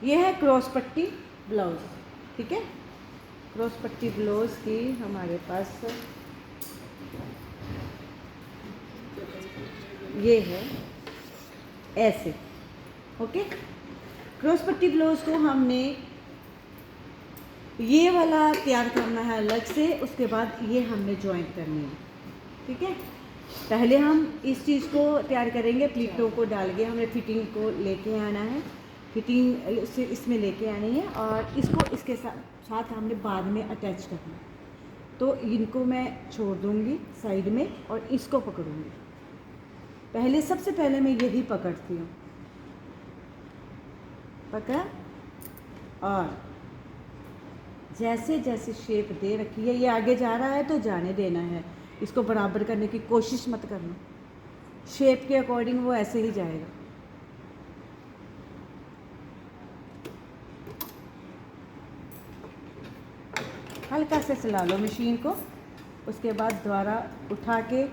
ये है क्रॉस पट्टी ब्लाउज, ठीक है। क्रॉस पट्टी ब्लाउज की हमारे पास ये है ऐसे, ओके। क्रॉस पट्टी ब्लाउज को हमने ये वाला तैयार करना है अलग से, उसके बाद ये हमने ज्वाइंट करनी है, ठीक है। पहले हम इस चीज़ को तैयार करेंगे, प्लीटों को डाल के हमें फिटिंग को लेके आना है, फिटिंग से इसमें लेके आनी है और इसको इसके साथ हमने बाद में अटैच करना है। तो इनको मैं छोड़ दूँगी साइड में और इसको पकड़ूँगी। पहले सबसे पहले मैं यही पकड़ती हूँ, पकड़, और जैसे जैसे शेप दे रखी है, ये आगे जा रहा है तो जाने देना है, इसको बराबर करने की कोशिश मत करना। शेप के अकॉर्डिंग वो ऐसे ही जाएगा। हल्का से चला लो मशीन को, उसके बाद दोबारा उठा के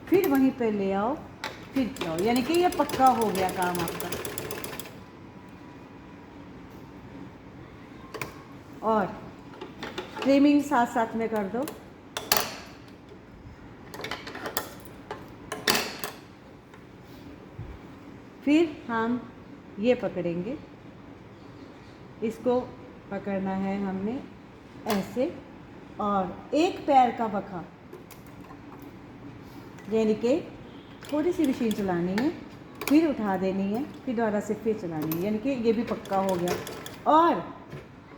फिर वहीं पे ले आओ, फिर जाओ, यानी कि ये पक्का हो गया काम आपका। और ट्रिमिंग साथ साथ में कर दो। फिर हम ये पकड़ेंगे, इसको पकड़ना है हमने ऐसे, और एक पैर का बखा, यानी कि थोड़ी सी मशीन चलानी है, फिर उठा देनी है, फिर दोबारा से फिर चलानी है, यानी कि ये भी पक्का हो गया। और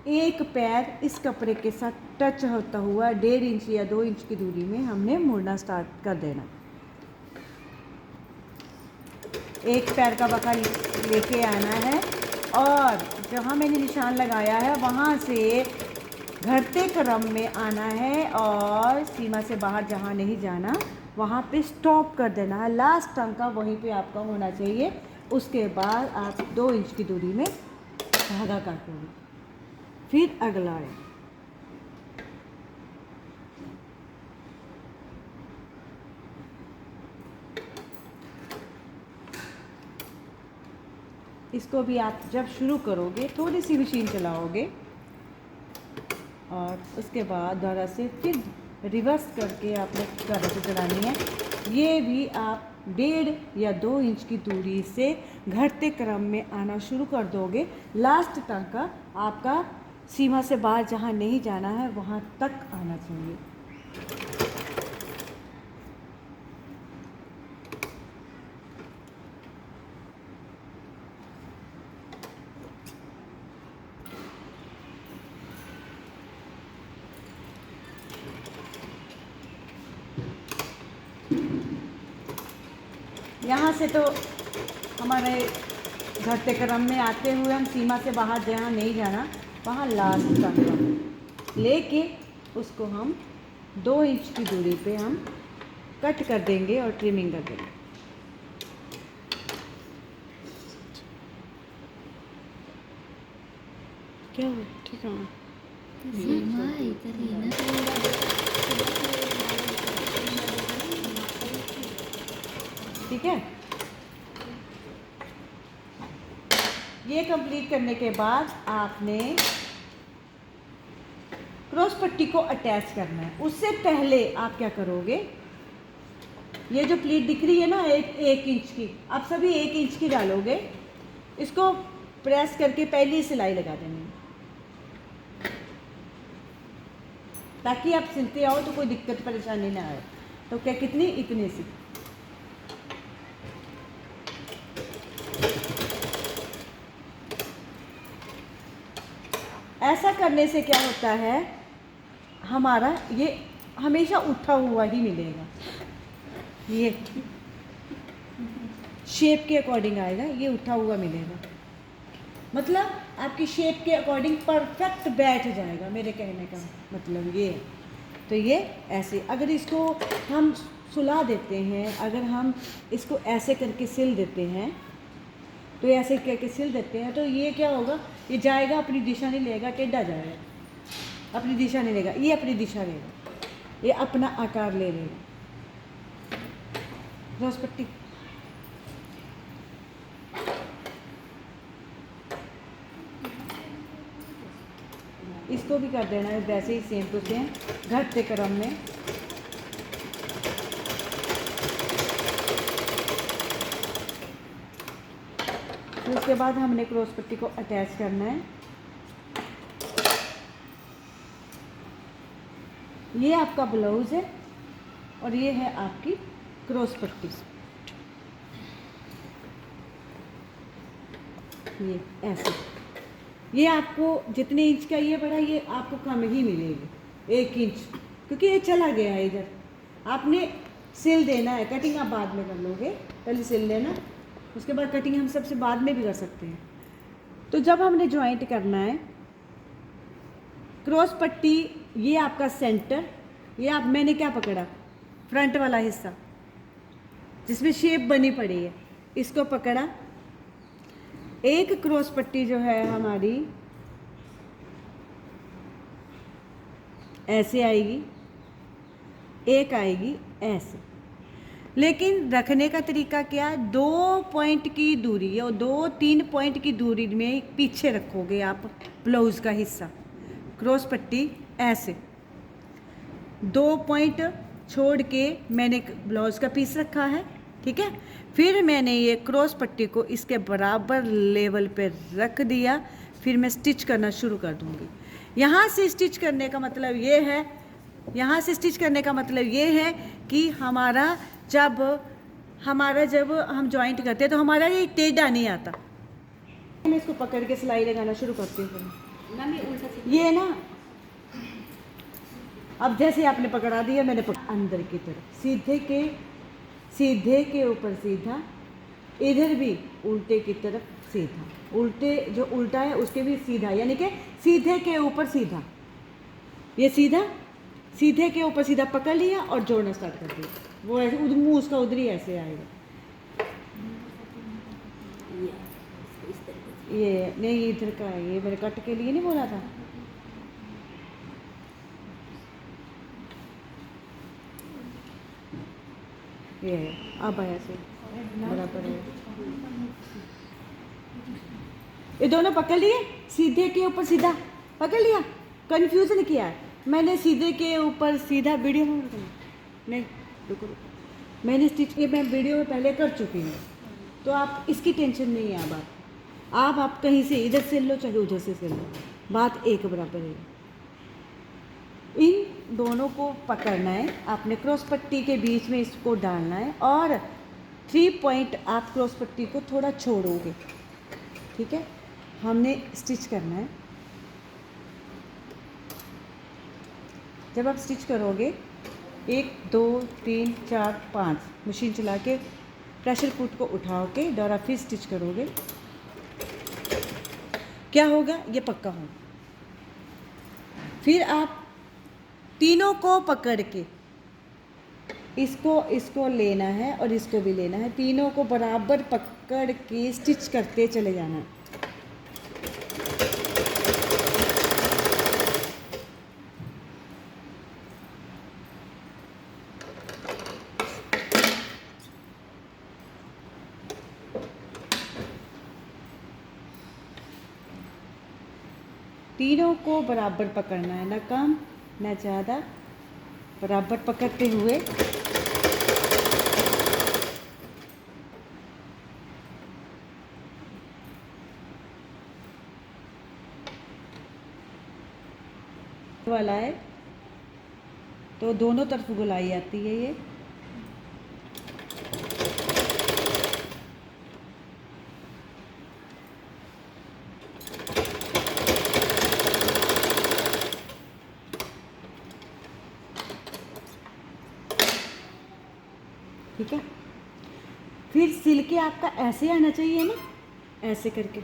एक पैर इस कपड़े के साथ टच होता हुआ 1.5 इंच या 2 इंच की दूरी में हमने मुड़ना स्टार्ट कर देना। एक पैर का बखा लेके आना है और जहाँ मैंने निशान लगाया है वहाँ से घटते क्रम में आना है और सीमा से बाहर जहाँ नहीं जाना वहाँ पे स्टॉप कर देना है। लास्ट टांका वहीं पे आपका होना चाहिए। उसके बाद आप 2 इंच की दूरी में धागा काटोगे, फिर अगला है। इसको भी आप जब शुरू करोगे थोड़ी सी मशीन चलाओगे और उसके बाद दोबारा से फिर रिवर्स करके आपने दोबारा से चलानी है। ये भी आप 1.5 या 2 इंच की दूरी से घटते क्रम में आना शुरू कर दोगे। लास्ट टांका आपका सीमा से बाहर जहाँ नहीं जाना है वहाँ तक आना चाहिए। यहाँ से तो हमारे घटते क्रम में आते हुए हम सीमा से बाहर जहाँ नहीं जाना वहाँ लास्ट टांका लेके उसको हम 2 इंच की दूरी पे हम कट कर देंगे और ट्रिमिंग कर देंगे। क्या हुआ? ठीक है, ठीक है। ये कंप्लीट करने के बाद आपने क्रॉस पट्टी को अटैच करना है। उससे पहले आप क्या करोगे, ये जो प्लीट दिख रही है ना एक इंच की, आप सभी 1 इंच की डालोगे। इसको प्रेस करके पहली सिलाई लगा देनी है ताकि आप सिलते आओ तो कोई दिक्कत परेशानी ना आए। तो क्या कितनी, इतनी सी। ऐसा करने से क्या होता है, हमारा ये हमेशा उठा हुआ ही मिलेगा। ये शेप के अकॉर्डिंग आएगा, ये उठा हुआ मिलेगा, मतलब आपकी शेप के अकॉर्डिंग परफेक्ट बैठ जाएगा। मेरे कहने का मतलब ये है। तो ये ऐसे, अगर इसको हम सुला देते हैं, अगर हम इसको ऐसे करके सिल देते हैं, तो ऐसे करके सिल देते हैं तो ये क्या होगा, ये जाएगा, अपनी दिशा नहीं लेगा, टेढ़ा जाएगा, अपनी दिशा नहीं लेगा, ये अपनी दिशा लेगा, ये अपना आकार ले लेगा। क्रॉस पट्टी इसको भी कर देना है वैसे ही सेम टू सेम घटते क्रम में। फिर उसके बाद हमने क्रॉस पट्टी को अटैच करना है। ये आपका ब्लाउज है और ये है आपकी क्रॉस पट्टी। ये ऐसे, ये आपको जितने इंच का ये बड़ा, ये आपको कम ही मिलेगी 1 इंच, क्योंकि ये चला गया है इधर। आपने सिल देना है, कटिंग आप बाद में कर लोगे, पहले सिल लेना, उसके बाद कटिंग हम सबसे बाद में भी कर सकते हैं। तो जब हमने ज्वाइंट करना है क्रॉस पट्टी, ये आपका सेंटर, ये आप मैंने क्या पकड़ा, फ्रंट वाला हिस्सा जिसमें शेप बनी पड़ी है, इसको पकड़ा। एक क्रॉस पट्टी जो है हमारी ऐसे आएगी, एक आएगी ऐसे, लेकिन रखने का तरीका क्या है, 2 पॉइंट की दूरी और 2-3 पॉइंट की दूरी में पीछे रखोगे आप ब्लाउज का हिस्सा। क्रॉस पट्टी ऐसे 2 पॉइंट छोड़ के मैंने ब्लाउज का पीस रखा है, ठीक है। फिर मैंने ये क्रॉस पट्टी को इसके बराबर लेवल पे रख दिया, फिर मैं स्टिच करना शुरू कर दूंगी। यहाँ से स्टिच करने का मतलब ये है, यहाँ से स्टिच करने का मतलब ये है कि हमारा जब हम जॉइंट करते हैं तो हमारा ये टेढ़ा नहीं आता। मैं इसको पकड़ के सिलाई लगाना शुरू करती हूँ। ये ना, अब जैसे आपने पकड़ा दिया, मैंने अंदर की तरफ सीधे के ऊपर सीधा, इधर भी उल्टे की तरफ सीधा, उल्टे जो उल्टा है उसके भी सीधा, यानी कि सीधे के ऊपर सीधा, ये सीधा, सीधे के ऊपर सीधा पकड़ लिया और जोड़ना स्टार्ट कर दिया। वो ऐसे मुंह उसका उधर ही ऐसे आएगा। ये नहीं, इधर का है, ये मेरे कट के लिए नहीं बोला था। ये अब आया से बराबर है, ये दोनों पकड़ लिए, सीधे के ऊपर सीधा पकड़ लिया। कंफ्यूजन किया है मैंने, सीधे के ऊपर सीधा वीडियो में नहीं, रुको मैंने स्टिच ये मैं वीडियो में पहले कर चुकी हूँ, तो आप इसकी टेंशन नहीं है। अब आप कहीं से इधर से लो चाहे उधर से लो, बात एक बराबर है। इन दोनों को पकड़ना है, आपने क्रॉस पट्टी के बीच में इसको डालना है और 3 पॉइंट आप क्रॉस पट्टी को थोड़ा छोड़ोगे, ठीक है। हमने स्टिच करना है। जब आप स्टिच करोगे 1 2 3 4 5 मशीन चला के प्रेशर फुट को उठाओ के दोबारा फिर स्टिच करोगे, क्या होगा, ये पक्का होगा। फिर आप तीनों को पकड़ के इसको लेना है और इसको भी लेना है, तीनों को बराबर पकड़ के स्टिच करते चले जाना है। तीनों को बराबर पकड़ना है, ना कम ना ज़्यादा, बराबर पकड़ते हुए वाला है तो दोनों तरफ गोलाई आती है। ये ठीक है। फिर सिल के आपका ऐसे आना चाहिए ना, ऐसे करके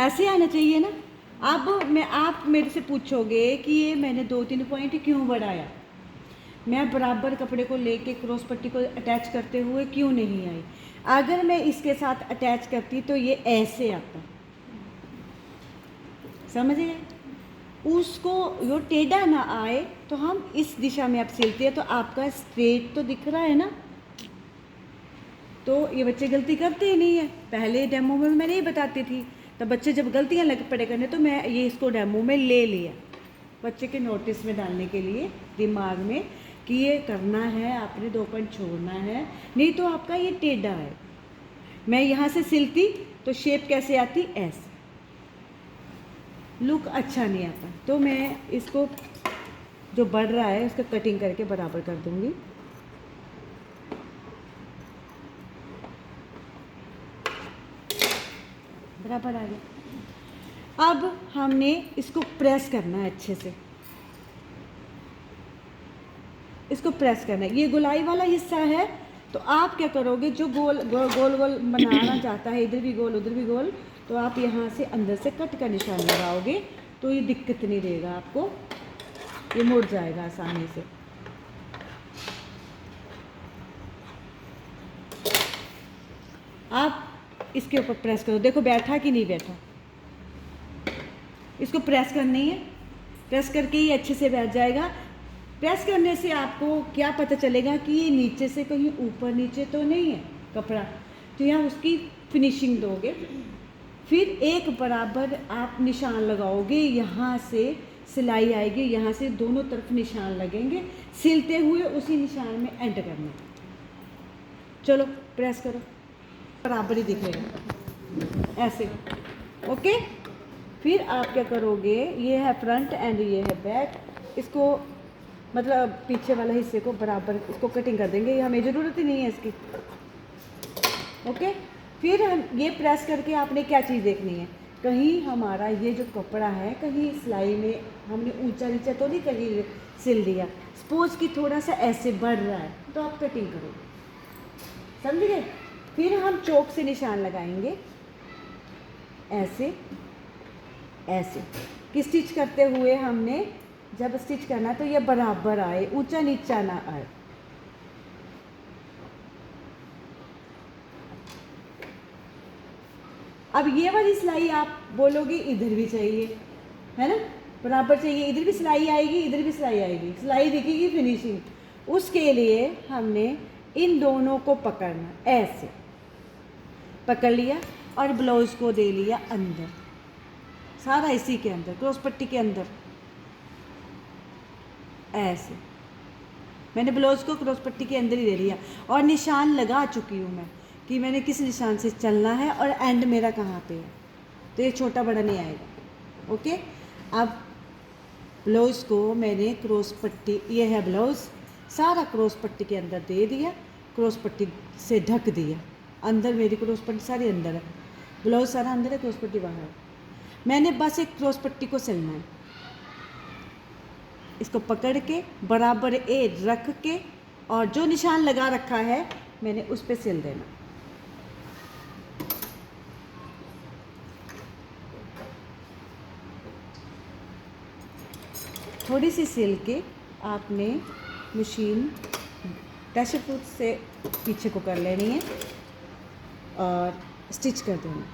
ऐसे आना चाहिए ना। अब आप मेरे से पूछोगे कि ये मैंने 2-3 पॉइंट क्यों बढ़ाया, मैं बराबर कपड़े को लेके क्रॉस पट्टी को अटैच करते हुए क्यों नहीं आई। अगर मैं इसके साथ अटैच करती तो ये ऐसे आता, समझ गए। उसको जो टेढ़ा ना आए तो हम इस दिशा में आप सिलते हैं तो आपका स्ट्रेट तो दिख रहा है ना। तो ये बच्चे गलती करते ही नहीं है। पहले डेमो में मैं नहीं बताती थी, तो बच्चे जब गलतियाँ लग पड़े करने तो मैं ये इसको डेमो में ले लिया बच्चे के नोटिस में डालने के लिए, दिमाग में कि ये करना है, आपने 2 पॉइंट छोड़ना है, नहीं तो आपका ये टेढ़ा है। मैं यहाँ से सिलती तो शेप कैसे आती, ऐसे लुक अच्छा नहीं आता। तो मैं इसको जो बढ़ रहा है उसका कटिंग करके बराबर कर दूँगी। बराबर आ गया। अब हमने इसको प्रेस करना है अच्छे से, इसको प्रेस करना है। ये गोलाई वाला हिस्सा है तो आप क्या करोगे, जो गोल गोल गोल गोल बनाना चाहता है, इधर भी गोल उधर भी गोल, तो आप यहाँ से अंदर से कट का निशान लगाओगे तो ये दिक्कत नहीं देगा आपको, ये मुड़ जाएगा आसानी से। आप इसके ऊपर प्रेस करो, देखो बैठा कि नहीं बैठा। इसको प्रेस करनी है, प्रेस करके ये अच्छे से बैठ जाएगा। प्रेस करने से आपको क्या पता चलेगा कि ये नीचे से कहीं ऊपर नीचे तो नहीं है कपड़ा, तो यहाँ उसकी फिनिशिंग दोगे। फिर एक बराबर आप निशान लगाओगे, यहाँ से सिलाई आएगी, यहाँ से दोनों तरफ निशान लगेंगे, सिलते हुए उसी निशान में एंड करना। चलो प्रेस करो, बराबर ही दिखेगा ऐसे, ओके। फिर आप क्या करोगे, ये है फ्रंट एंड ये है बैक, इसको मतलब पीछे वाले हिस्से को बराबर इसको कटिंग कर देंगे, ये हमें ज़रूरत ही नहीं है इसकी, ओके। फिर हम ये प्रेस करके आपने क्या चीज़ देखनी है, कहीं हमारा ये जो कपड़ा है कहीं सिलाई में हमने ऊंचा नीचा तो नहीं कहीं सिल दिया, सपोज कि थोड़ा सा ऐसे बढ़ रहा है तो आप कटिंग करोगे, समझ गए। फिर हम चौक से निशान लगाएंगे ऐसे ऐसे कि स्टिच करते हुए हमने जब स्टिच करना तो ये बराबर आए, ऊंचा नीचा ना आए। अब ये वाली सिलाई आप बोलोगे इधर भी चाहिए, है ना, बराबर चाहिए, इधर भी सिलाई आएगी इधर भी सिलाई आएगी, सिलाई दिखेगी फिनिशिंग। उसके लिए हमने इन दोनों को पकड़ना, ऐसे पकड़ लिया और ब्लाउज को दे लिया अंदर, सारा इसी के अंदर, क्रॉस पट्टी के अंदर ऐसे। मैंने ब्लाउज को क्रॉस पट्टी के अंदर ही दे लिया और निशान लगा चुकी हूँ मैं कि मैंने किस निशान से चलना है और एंड मेरा कहाँ पे है, तो ये छोटा बड़ा नहीं आएगा, ओके। अब ब्लाउज को मैंने क्रॉस पट्टी, ये है ब्लाउज, सारा क्रॉस पट्टी के अंदर दे दिया, क्रॉस पट्टी से ढक दिया, अंदर मेरी क्रॉस पट्टी सारी अंदर है, ब्लाउज सारा अंदर है, क्रॉस पट्टी बाहर है। मैंने बस एक क्रॉस पट्टी को सिलना है, इसको पकड़ के बराबर ए रख के और जो निशान लगा रखा है मैंने उस पर सिल देना। थोड़ी सी सिल के आपने मशीन टच फुट से पीछे को कर लेनी है और स्टिच कर देना।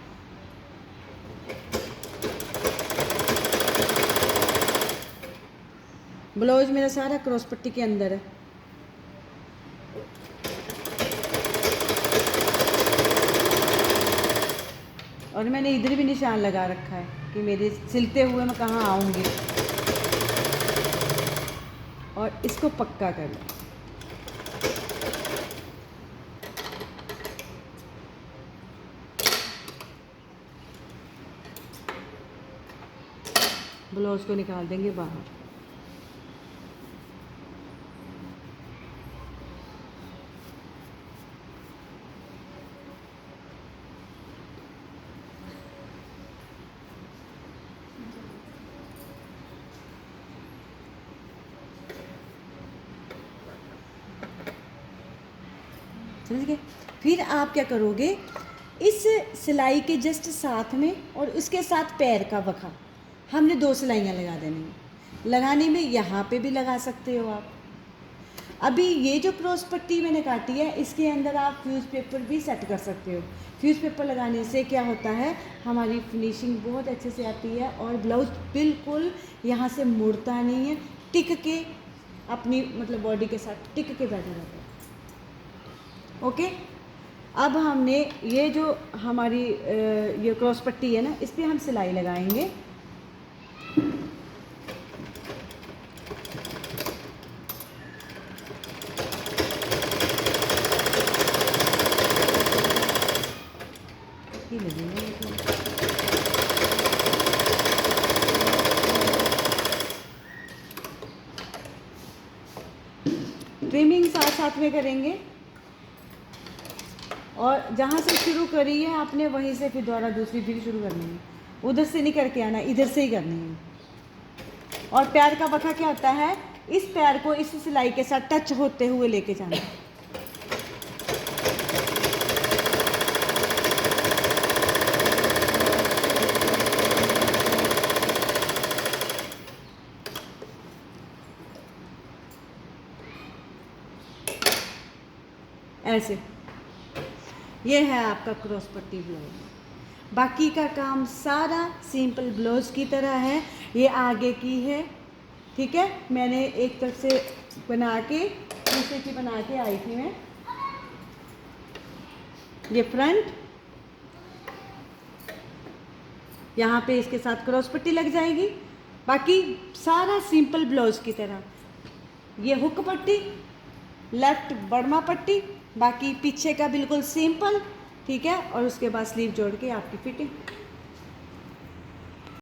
ब्लाउज मेरा सारा क्रॉस पट्टी के अंदर है, और मैंने इधर भी निशान लगा रखा है कि मेरे सिलते हुए मैं कहाँ आऊँगी, और इसको पक्का कर लो। ब्लाउज को निकाल देंगे बाहर। समझ गए। फिर आप क्या करोगे, इस सिलाई के जस्ट साथ में और उसके साथ पैर का वखा हमने 2 सिलाइयाँ लगा देनी है। लगाने में यहाँ पे भी लगा सकते हो आप। अभी ये जो क्रॉस पट्टी मैंने काटी है इसके अंदर आप फ्यूज़ पेपर भी सेट कर सकते हो। फ्यूज़ पेपर लगाने से क्या होता है, हमारी फिनिशिंग बहुत अच्छे से आती है और ब्लाउज बिल्कुल यहाँ से मुड़ता नहीं है, टिक के अपनी मतलब बॉडी के साथ टिक के बैठा रहता है, ओके। अब हमने ये जो हमारी ये क्रॉस पट्टी है ना, इस पर हम सिलाई लगाएंगे। ये लगेगा ट्रिमिंग साथ साथ में करेंगे, और जहाँ से शुरू करी है आपने वहीं से फिर दोबारा दूसरी फिर शुरू करनी है। उधर से नहीं करके आना, इधर से ही करनी है। और पैर का बखा क्या होता है, इस पैर को इस सिलाई के साथ टच होते हुए लेके जाना है। ऐसे ये है आपका क्रॉस पट्टी ब्लाउज। बाकी का काम सारा सिंपल ब्लाउज की तरह है। ये आगे की है, ठीक है। मैंने एक तरफ से बना के दूसरे की बना के आई थी मैं। ये फ्रंट, यहाँ पे इसके साथ क्रॉस पट्टी लग जाएगी। बाकी सारा सिंपल ब्लाउज की तरह। ये हुक पट्टी, लेफ्ट बड़मा पट्टी, बाकी पीछे का बिल्कुल सिंपल, ठीक है। और उसके बाद स्लीव जोड़ के आपकी फिटिंग।